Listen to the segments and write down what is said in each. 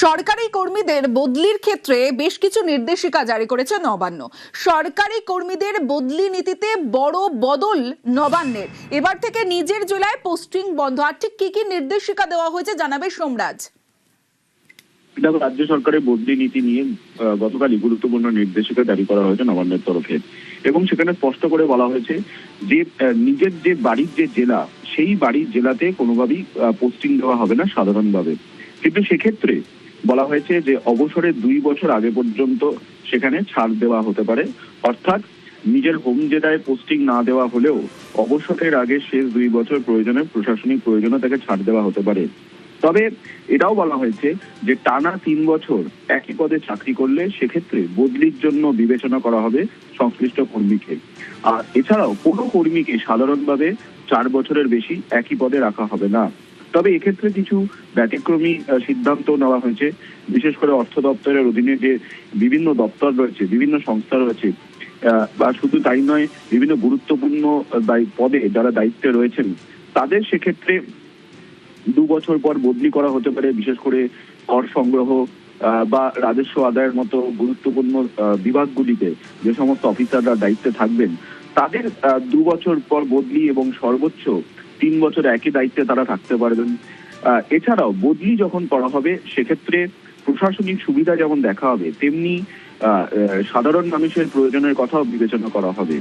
সরকারি কর্মীদের বদলির ক্ষেত্রে বেশ কিছু নির্দেশিকা জারি করেছে নবান্ন। সরকারি কর্মীদের বদলি নীতিতে বড় বদল নবান্নের। এবার থেকে নিজের জেলায় পোস্টিং বন্ধ। আর ঠিক কি কি নির্দেশিকা দেওয়া হয়েছে জানাবে সোমরাজ। দেখো, রাজ্য সরকারের বদলি নীতি নিয়ে গতকালই গুরুত্বপূর্ণ নির্দেশিকা জারি করা হয়েছে নবান্নের তরফে, এবং সেখানে স্পষ্ট করে বলা হয়েছে যে নিজের যে বাড়ির যে জেলা, সেই বাড়ির জেলাতে কোনোভাবেই পোস্টিং দেওয়া হবে না সাধারণভাবে। কিন্তু সেক্ষেত্রে বলা হয়েছে যে অবসরের 2 বছর আগে পর্যন্ত সেখানে ছাড় দেওয়া হতে পারে। অর্থাৎ নিজের হোম জেলায় পোস্টিং না দেওয়া হলেও অবসরের আগে শেষ 2 বছর প্রয়োজনে, প্রশাসনিক প্রয়োজনে তাকে ছাড় দেওয়া হতে পারে। তবে এটাও বলা হয়েছে যে টানা 3 বছর একই পদে চাকরি করলে সেক্ষেত্রে বদলির জন্য বিবেচনা করা হবে সংশ্লিষ্ট কর্মীকে। আর এছাড়াও কোনো কর্মীকে সাধারণভাবে 4 বছরের বেশি একই পদে রাখা হবে না। তবে এক্ষেত্রে কিছু ব্যতিক্রমী সিদ্ধান্ত নেওয়া হয়েছে। বিশেষ করে অর্থ দপ্তরের অধীনে যে বিভিন্ন দপ্তর রয়েছে, বিভিন্ন সংস্থা রয়েছে, বা শুধু তাই নয়, বিভিন্ন গুরুত্বপূর্ণ পদে যারা দায়িত্বে রয়েছেন তাদের সেক্ষেত্রে 2 বছর পর বদলি করা হতে পারে। বিশেষ করে কর সংগ্রহ বা রাজস্ব আদায়ের মতো গুরুত্বপূর্ণ বিভাগগুলিতে যে সমস্ত অফিসাররা দায়িত্বে থাকবেন তাদের 2 বছর পর বদলি, এবং সর্বোচ্চ 3 বছর একই দায়িত্বে তারা থাকতে পারবেন। এছাড়াও বদলি যখন করা হবে সেক্ষেত্রে প্রশাসনিক সুবিধা যেমন দেখা হবে, তেমনি সাধারণ মানুষের প্রয়োজনের কথাও বিবেচনা করা হবে।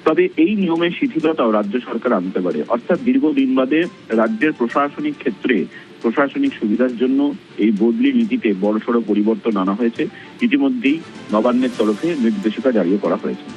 তবে এই নিয়মের শিথিলতাও রাজ্য সরকার আনতে পারে। অর্থাৎ দীর্ঘদিন বাদে রাজ্যের প্রশাসনিক ক্ষেত্রে প্রশাসনিক সুবিধার জন্য এই বদলি নীতিতে বড়সড় পরিবর্তন আনা হয়েছে। ইতিমধ্যেই নবান্নের তরফে নির্দেশিকা জারি করা হয়েছে।